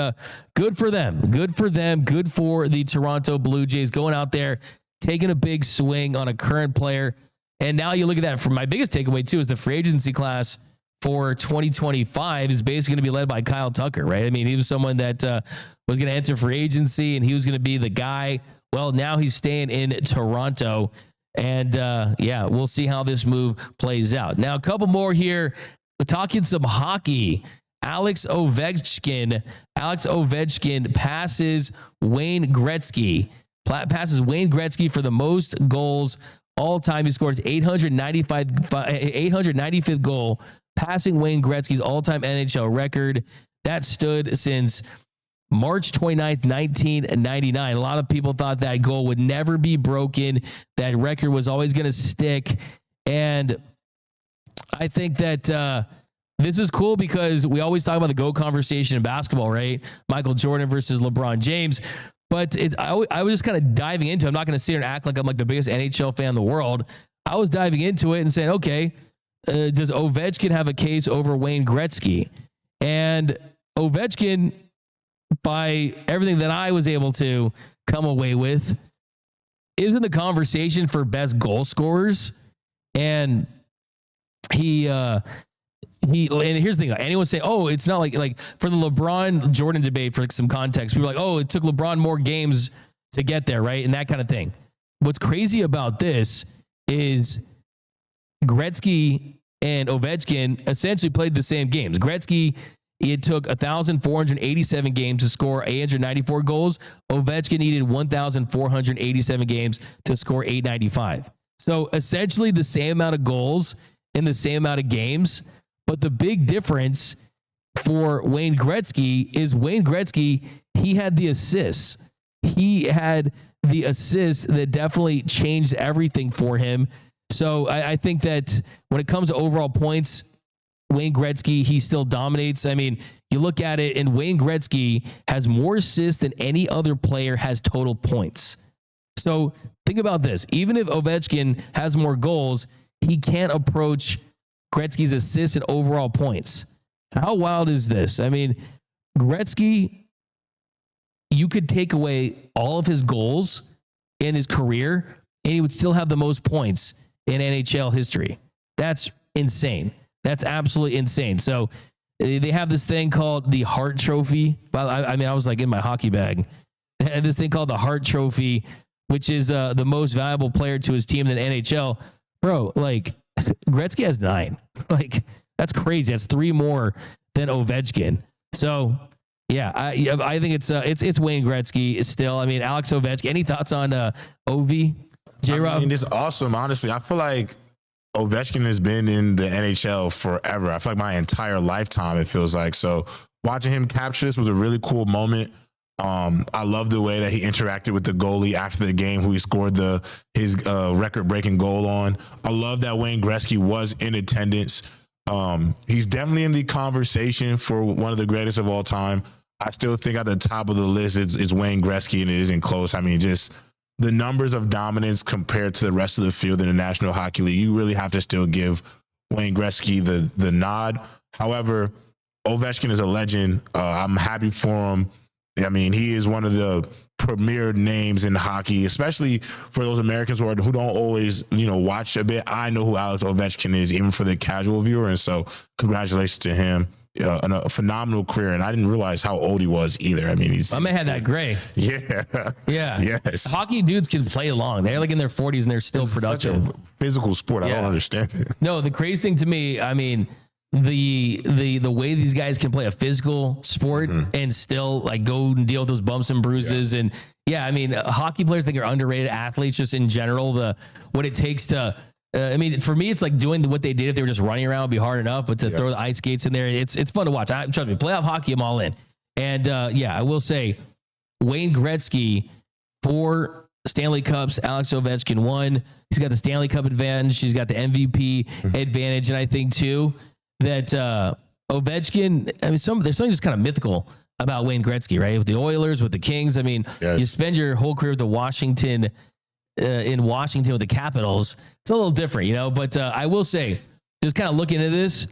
good for them. Good for them. Good for the Toronto Blue Jays going out there, taking a big swing on a current player. And now you look at that. From my biggest takeaway too is the free agency class for 2025 is basically going to be led by Kyle Tucker, right? I mean, he was someone that was going to enter free agency and he was going to be the guy. Well, now he's staying in Toronto. And yeah, we'll see how this move plays out. Now, a couple more here. We're talking some hockey. Alex Ovechkin passes Wayne Gretzky. Passes Wayne Gretzky for the most goals all time. He scores 895th goal, passing Wayne Gretzky's all-time NHL record. That stood since March 29th, 1999. A lot of people thought that goal would never be broken. That record was always going to stick. And I think that this is cool because we always talk about the GOAT conversation in basketball, right? Michael Jordan versus LeBron James. But I was just kind of diving into it. I'm not going to sit here and act like I'm like the biggest NHL fan in the world. I was diving into it and saying, okay, does Ovechkin have a case over Wayne Gretzky? And Ovechkin, by everything that I was able to come away with, is in the conversation for best goal scorers. And and here's the thing, anyone say, oh, it's not like for the LeBron Jordan debate, for some context, people are like, oh, it took LeBron more games to get there, right? And that kind of thing. What's crazy about this is Gretzky and Ovechkin essentially played the same games. Gretzky, it took 1,487 games to score 894 goals. Ovechkin needed 1,487 games to score 895. So essentially the same amount of goals in the same amount of games. But the big difference for Wayne Gretzky is Wayne Gretzky, he had the assists. He had the assists that definitely changed everything for him. So I think that when it comes to overall points, Wayne Gretzky, he still dominates. I mean, you look at it, and Wayne Gretzky has more assists than any other player has total points. So think about this. Even if Ovechkin has more goals, he can't approach Gretzky's assists and overall points. How wild is this? I mean, Gretzky, you could take away all of his goals in his career, and he would still have the most points in NHL history. That's insane. That's absolutely insane. So they have this thing called the Hart Trophy. I mean, I was like in my hockey bag. They had this thing called the Hart Trophy, which is the most valuable player to his team in the NHL. Bro, like, Gretzky has 9. Like, that's crazy. That's 3 more than Ovechkin. So, yeah, I think it's Wayne Gretzky still. I mean, Alex Ovechkin. Any thoughts on Ovi? J-Rob? I mean, it's awesome. Honestly, I feel like Ovechkin has been in the NHL forever. I feel like my entire lifetime, it feels like. So watching him capture this was a really cool moment. I love the way that he interacted with the goalie after the game, who he scored his record-breaking goal on. I love that Wayne Gretzky was in attendance. He's definitely in the conversation for one of the greatest of all time. I still think at the top of the list it's Wayne Gretzky, and it isn't close. I mean, just the numbers of dominance compared to the rest of the field in the National Hockey League, you really have to still give Wayne Gretzky the nod. However, Ovechkin is a legend. I'm happy for him. I mean, he is one of the premier names in hockey, especially for those Americans who don't always, watch a bit. I know who Alex Ovechkin is, even for the casual viewer. And so congratulations to him. A phenomenal career. And I didn't realize how old he was either. I mean, my man had that gray. Yeah. Yeah. Yes. Hockey dudes can play long. They're like in their 40s and they're still productive. Such a physical sport. I don't understand it. No, the crazy thing to me, I mean, the way these guys can play a physical sport and still like go and deal with those bumps and bruises. And I mean, hockey players think are underrated athletes just in general, what it takes to, I mean, for me, it's like doing what they did if they were just running around would be hard enough, but to throw the ice skates in there, it's fun to watch. Trust me, playoff hockey, I'm all in. And I will say Wayne Gretzky, 4 Stanley Cups, Alex Ovechkin 1. He's got the Stanley Cup advantage. He's got the MVP advantage. And I think too that Ovechkin, I mean, there's something just kind of mythical about Wayne Gretzky, right? With the Oilers, with the Kings. I mean, you spend your whole career with the Washington with the Capitals. It's a little different, but I will say, just kind of looking at this,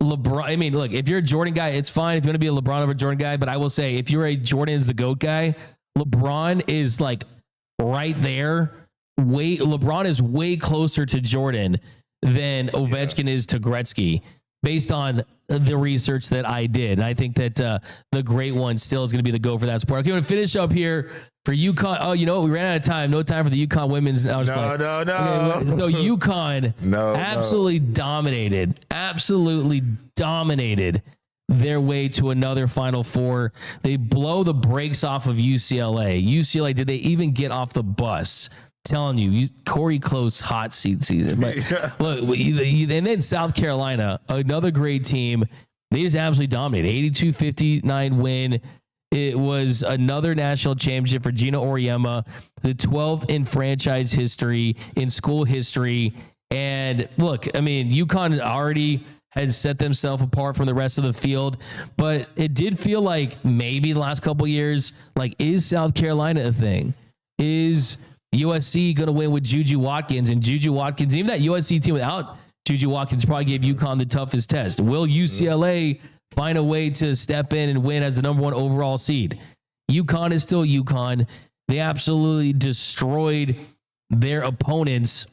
LeBron, I mean, look, if you're a Jordan guy, it's fine if you want to be a LeBron over Jordan guy, but I will say, if you're a Jordan is the GOAT guy, LeBron is like right there. LeBron is way closer to Jordan than Ovechkin is to Gretzky, based on the research that I did. And I think that the great one still is going to be the go for that sport. Okay, I'm going to finish up here for UConn. Oh, you know what? We ran out of time. No time for the UConn women's. No. Okay, so UConn absolutely dominated their way to another Final Four. They blow the brakes off of UCLA. UCLA, did they even get off the bus? Telling you, Corey Close hot seat season. But look, and then South Carolina, another great team. They just absolutely dominated. 82-59 win. It was another national championship for Gino Auriemma, the 12th in franchise history, in school history. And look, I mean, UConn already had set themselves apart from the rest of the field, but it did feel like maybe the last couple of years, like, is South Carolina a thing? Is USC going to win with Juju Watkins? And Juju Watkins, even that USC team without Juju Watkins, probably gave UConn the toughest test. Will UCLA find a way to step in and win as the number 1 overall seed? UConn is still UConn. They absolutely destroyed their opponents.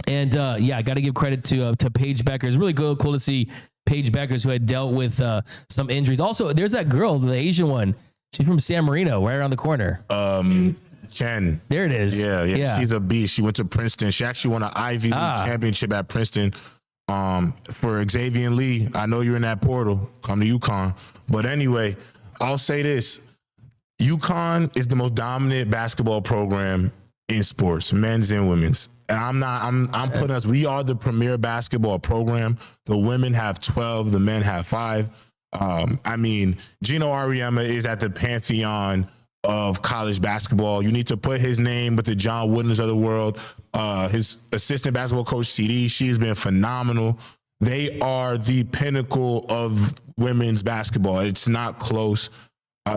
And I got to give credit to Paige Becker. It's really cool to see Paige Beckers, who had dealt with some injuries. Also, there's that girl, the Asian one. She's from San Marino, right around the corner. Chen. There it is. Yeah. She's a beast. She went to Princeton. She actually won an Ivy League championship at Princeton. For Xavier Lee, I know you're in that portal. Come to UConn. But anyway, I'll say this. UConn is the most dominant basketball program in sports, men's and women's. And I'm putting us, we are the premier basketball program. The women have 12, the men have 5. I mean, Gino Auriemma is at the pantheon of college basketball. You need to put his name with the John Woodens of the world. His assistant basketball coach, CD, she's been phenomenal. They are the pinnacle of women's basketball. It's not close.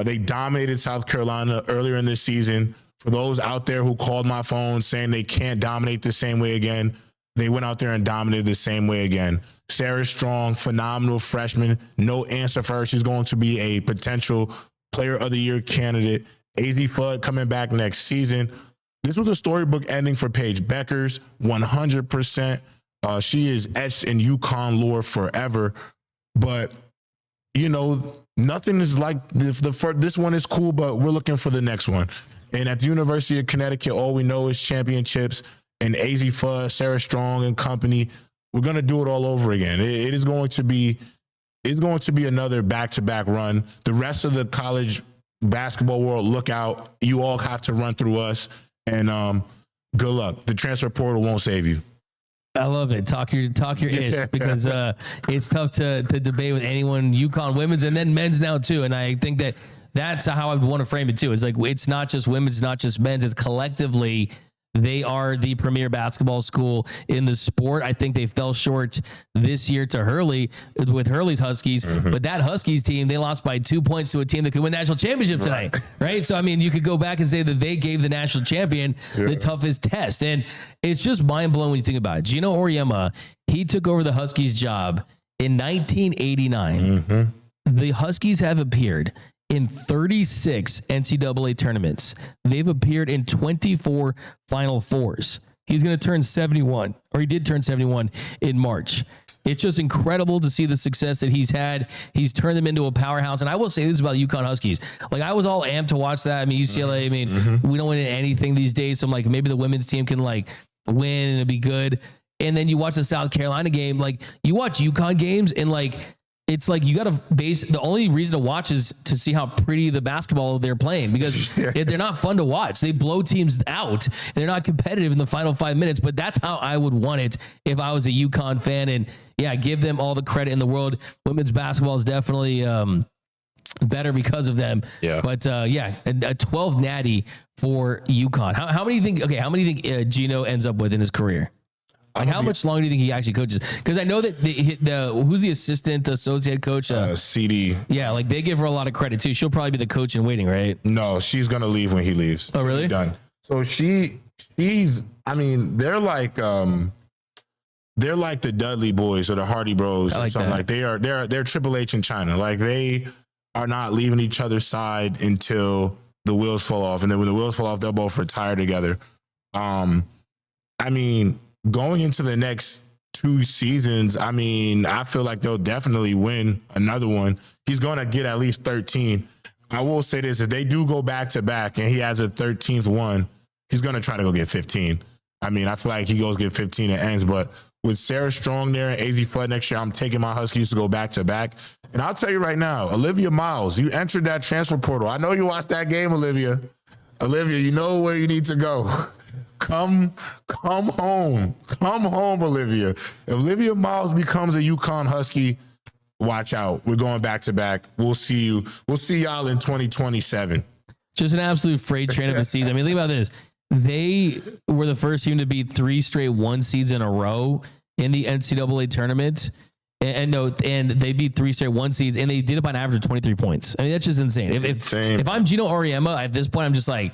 They dominated South Carolina earlier in this season. For those out there who called my phone saying they can't dominate the same way again, they went out there and dominated the same way again. Sarah Strong, phenomenal freshman. No answer for her. She's going to be a potential player of the year candidate. AZ Fudd coming back next season. This was a storybook ending for Paige Beckers, 100%. She is etched in UConn lore forever. But, nothing is like this one is cool, but we're looking for the next one. And at the University of Connecticut, all we know is championships and AZ Fudd, Sarah Strong and company. We're going to do it all over again. It's going to be another back-to-back run. The rest of the college basketball world, look out. You all have to run through us. And good luck. The transfer portal won't save you. I love it. Talk your ish, because it's tough to debate with anyone. UConn women's and then men's now too. And I think that's how I would want to frame it too. It's like, it's not just women's, it's not just men's. It's collectively, they are the premier basketball school in the sport. I think they fell short this year to Hurley with Hurley's Huskies, but that Huskies team, they lost by 2 points to a team that could win national championship tonight, right? So, I mean, you could go back and say that they gave the national champion the toughest test. And it's just mind blowing when you think about it. Gino Auriemma, he took over the Huskies job in 1989. The Huskies have appeared in 36 NCAA tournaments. They've appeared in 24 Final Fours. He's going to turn 71, or he did turn 71 in March. It's just incredible to see the success that he's had. He's turned them into a powerhouse. And I will say this about the UConn Huskies. Like, I was all amped to watch that. I mean, UCLA, I mean, we don't win anything these days. So I'm like, maybe the women's team can like win and it'll be good. And then you watch the South Carolina game, like you watch UConn games and like, it's like you got to base, the only reason to watch is to see how pretty the basketball they're playing, because they're not fun to watch. They blow teams out and they're not competitive in the final 5 minutes, but that's how I would want it if I was a UConn fan. And yeah, give them all the credit in the world. Women's basketball is definitely better because of them. Yeah. But yeah, a 12 natty for UConn. How many do you think Gino ends up with in his career? Like, how much longer do you think he actually coaches? Because I know that who's the associate coach? CD. Yeah, like they give her a lot of credit too. She'll probably be the coach in waiting, right? No, she's gonna leave when he leaves. Oh, really? She's done. So she's. I mean, they're like the Dudley Boys or the Hardy Bros or something. Like they're Triple H in China. Like they are not leaving each other's side until the wheels fall off, and then when the wheels fall off, they'll both retire together. I mean, going into the next 2 seasons, I mean, I feel like they'll definitely win another one. He's going to get at least 13. I will say this, if they do go back to back and he has a 13th one, he's going to try to go get 15. I mean, I feel like he goes get 15 and ends, but with Sarah Strong there and AV Flood next year, I'm taking my Huskies to go back to back. And I'll tell you right now, Olivia Miles, you entered that transfer portal. I know you watched that game, Olivia. Olivia, you know where you need to go. Come home. Come home, Olivia. If Olivia Miles becomes a UConn Husky, watch out. We're going back to back. We'll see you. We'll see y'all in 2027. Just an absolute freight train of a season. I mean, think about this. They were the first team to beat 3 straight 1 seeds in a row in the NCAA tournament. And they beat 3 straight 1 seeds, and they did it by an average of 23 points. I mean, that's just insane. If I'm Gino Auriemma at this point, I'm just like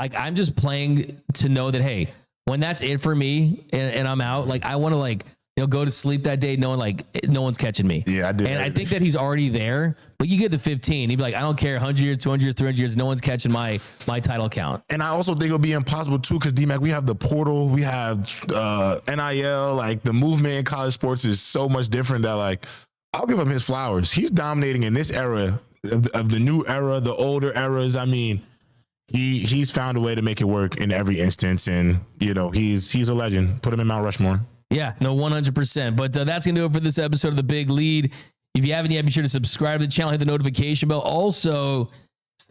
I'm just playing to know that, hey, when that's it for me and I'm out, like I want to like, you know, go to sleep that day knowing like no one's catching me. Yeah, I did. And I think that he's already there, but you get to 15, he'd be like, I don't care, 100 years, 200 years, 300 years, no one's catching my title count. And I also think it'll be impossible too, because DMAC, we have the portal, we have NIL, like the movement in college sports is so much different that like, I'll give him his flowers. He's dominating in this era of the new era, the older eras. I mean, he's found a way to make it work in every instance, and you know he's a legend. Put him in Mount Rushmore. Yeah, no, 100%. But that's gonna do it for this episode of The Big Lead. If you haven't yet, be sure to subscribe to the channel, hit the notification bell. Also,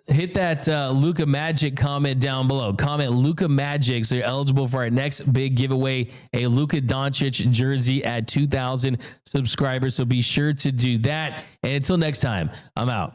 hit that Luka Magic comment down below. Comment Luka Magic so you're eligible for our next big giveaway, a Luka Doncic jersey at 2,000 subscribers. So be sure to do that. And until next time, I'm out.